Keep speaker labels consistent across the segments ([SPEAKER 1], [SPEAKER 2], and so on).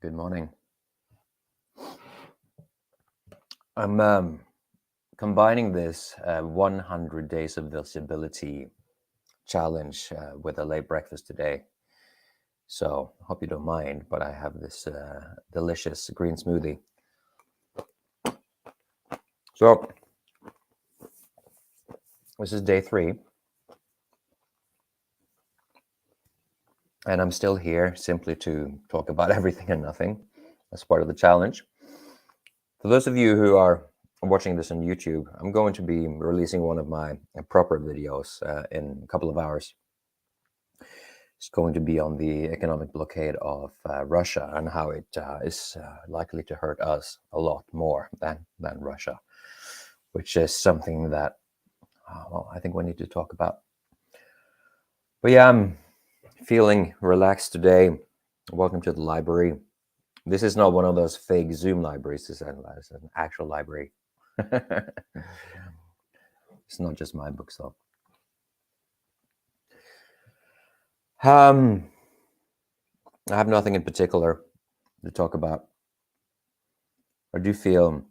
[SPEAKER 1] Good morning. I'm combining this 100 days of visibility challenge with a late breakfast today. So I hope you don't mind, but I have this delicious green smoothie. So this is day 3. And I'm still here simply to talk about everything and nothing as part of the challenge. For those of you who are watching this on YouTube, I'm going to be releasing one of my proper videos in a couple of hours. It's going to be on the economic blockade of Russia and how it is likely to hurt us a lot more than Russia, which is something that, I think we need to talk about. But yeah, I'm feeling relaxed today. Welcome to the library. This is not one of those fake Zoom libraries. This is an actual library. It's not just my books, though. I have nothing in particular to talk about. I do feel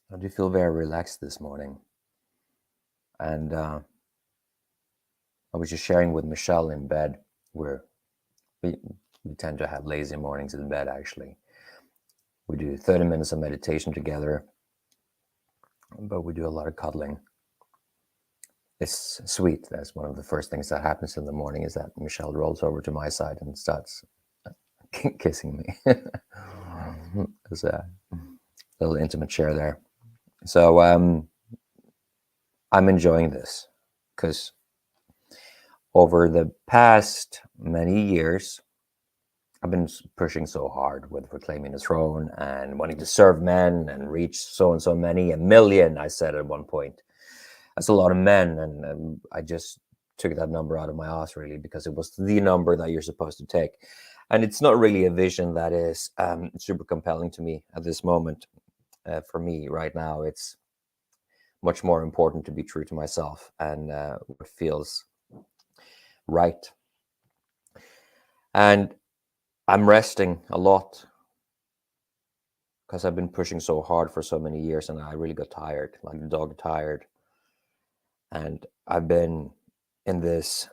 [SPEAKER 1] very relaxed this morning. And I was just sharing with Michelle in bed, where we tend to have lazy mornings in bed, actually. We do 30 minutes of meditation together, but we do a lot of cuddling. It's sweet. That's one of the first things that happens in the morning, is that Michelle rolls over to my side and starts kissing me. There's a little intimate share there. So I'm enjoying this because over the past many years, I've been pushing so hard with reclaiming the throne and wanting to serve men and reach so and so many, 1 million, I said at one point. That's a lot of men, and I just took that number out of my ass, really, because it was the number that you're supposed to take. And it's not really a vision that is super compelling to me at this moment. For me right now, it's much more important to be true to myself and what feels right. And I'm resting a lot because I've been pushing so hard for so many years, and I really got tired, like the dog tired. And I've been in this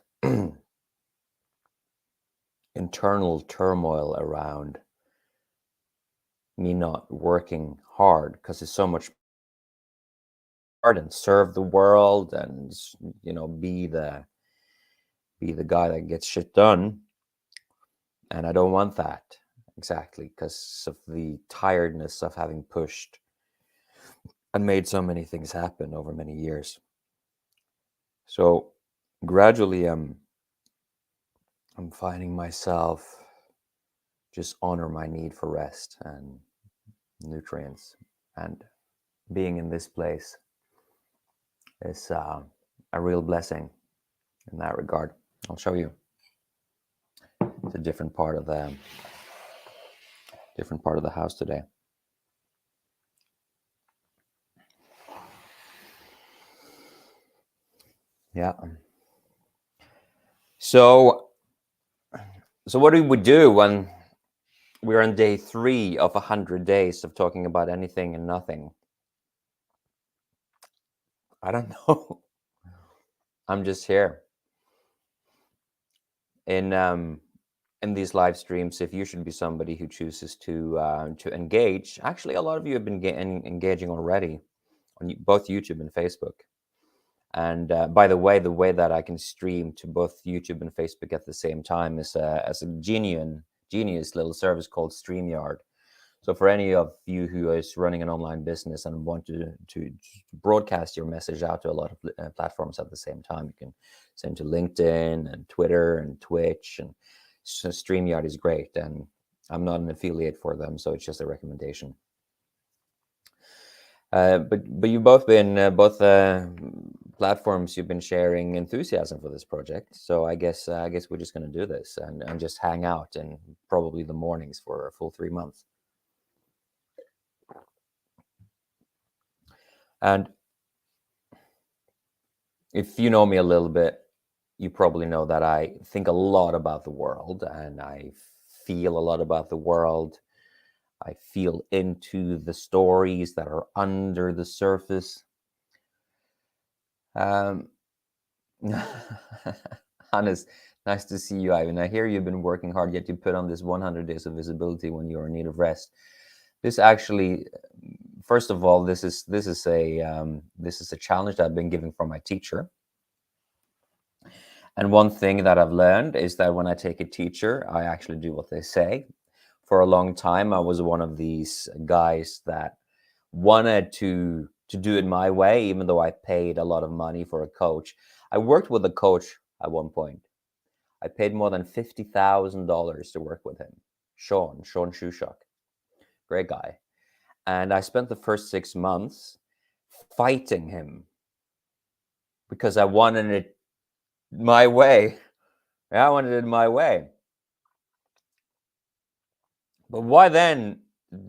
[SPEAKER 1] internal turmoil around me not working hard because it's so much hard and serve the world and, be the guy that gets shit done. And I don't want that exactly because of the tiredness of having pushed and made so many things happen over many years. So gradually I'm finding myself just honor my need for rest and nutrients, and being in this place is a real blessing in that regard. I'll show you. It's a different part of the house today. Yeah. So what do we do when we're on day 3 of 100 days of talking about anything and nothing? I don't know. I'm just here. In these live streams, if you should be somebody who chooses to engage, actually a lot of you have been engaging already on both YouTube and Facebook. And by the way that I can stream to both YouTube and Facebook at the same time is as a genius little service called StreamYard. So for any of you who is running an online business and want to broadcast your message out to a lot of platforms at the same time, you can send to LinkedIn and Twitter and Twitch, and so StreamYard is great. And I'm not an affiliate for them, so it's just a recommendation. But you've both been both platforms. You've been sharing enthusiasm for this project, so I guess we're just going to do this and just hang out in probably the mornings for a full 3 months. And if you know me a little bit, you probably know that I think a lot about the world, and I feel a lot about the world. I feel into the stories that are under the surface. Um, Hannes, nice to see you, Ivan. I hear you've been working hard, yet you put on this 100 days of visibility when you're in need of rest. This actually, first of all, this is a challenge that I've been given from my teacher. And one thing that I've learned is that when I take a teacher, I actually do what they say. For a long time, I was one of these guys that wanted to do it my way, even though I paid a lot of money for a coach. I worked with a coach at one point. I paid more than $50,000 to work with him. Sean Shushak, great guy. And I spent the first 6 months fighting him because I wanted it my way. I wanted it my way. But why then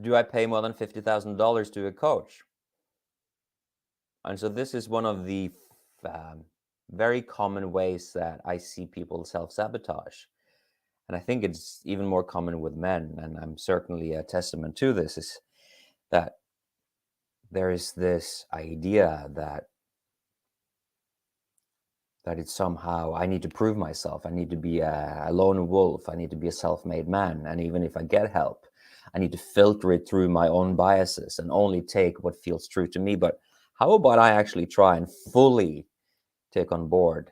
[SPEAKER 1] do I pay more than $50,000 to a coach? And so this is one of the very common ways that I see people self-sabotage. And I think it's even more common with men, and I'm certainly a testament to this, is that there is this idea that it's somehow I need to prove myself. I need to be a lone wolf. I need to be a self-made man. And even if I get help, I need to filter it through my own biases and only take what feels true to me. But how about I actually try and fully take on board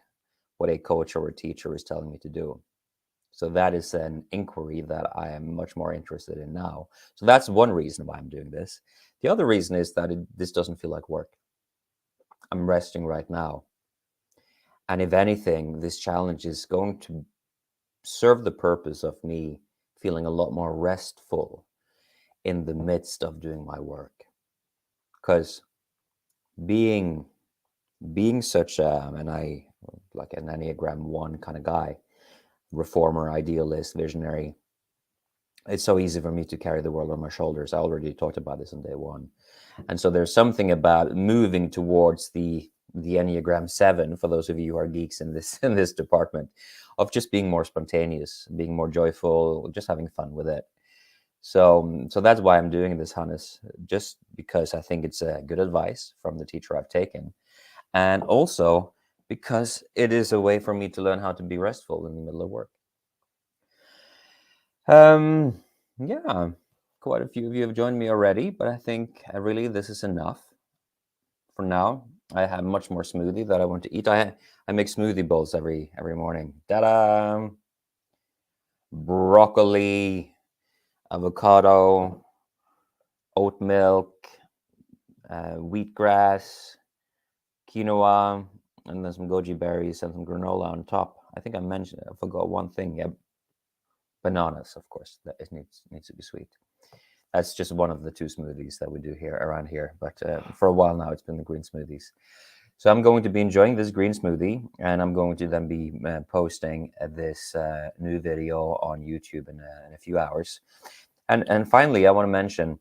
[SPEAKER 1] what a coach or a teacher is telling me to do? So that is an inquiry that I am much more interested in now. So that's one reason why I'm doing this. The other reason is that this doesn't feel like work. I'm resting right now. And if anything, this challenge is going to serve the purpose of me feeling a lot more restful in the midst of doing my work. Because being such like an Enneagram 1 kind of guy, reformer, idealist, visionary, it's so easy for me to carry the world on my shoulders. I already talked about this on day 1. And so there's something about moving towards the Enneagram 7, for those of you who are geeks in this department, of just being more spontaneous, being more joyful, just having fun with it. So that's why I'm doing this, Hannes, just because I think it's a good advice from the teacher I've taken. And also because it is a way for me to learn how to be restful in the middle of work. Yeah, quite a few of you have joined me already, but I think really this is enough for now. I have much more smoothie that I want to eat. I make smoothie bowls every morning. Ta-da! Broccoli, avocado, oat milk, wheatgrass, quinoa, and then some goji berries and some granola on top. I think I forgot one thing. Yeah, bananas, of course. That it needs to be sweet. That's just one of the 2 smoothies that we do around here. But for a while now, it's been the green smoothies. So I'm going to be enjoying this green smoothie, and I'm going to then be posting this new video on YouTube in a few hours. And finally, I want to mention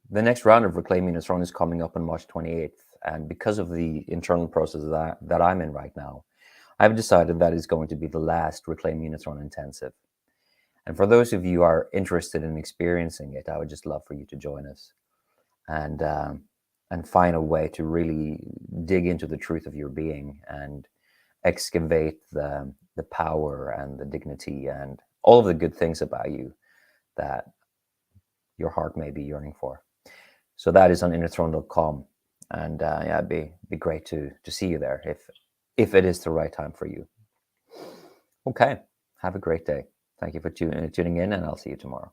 [SPEAKER 1] the next round of Reclaiming the Throne is coming up on March 28th. And because of the internal process that I'm in right now, I've decided that is going to be the last Reclaiming the Throne intensive. And for those of you who are interested in experiencing it, I would just love for you to join us and find a way to really dig into the truth of your being and excavate the power and the dignity and all of the good things about you that your heart may be yearning for. So that is on innerthrone.com. And yeah, it'd be great to see you there if it is the right time for you. Okay, have a great day. Thank you for tuning in, and I'll see you tomorrow.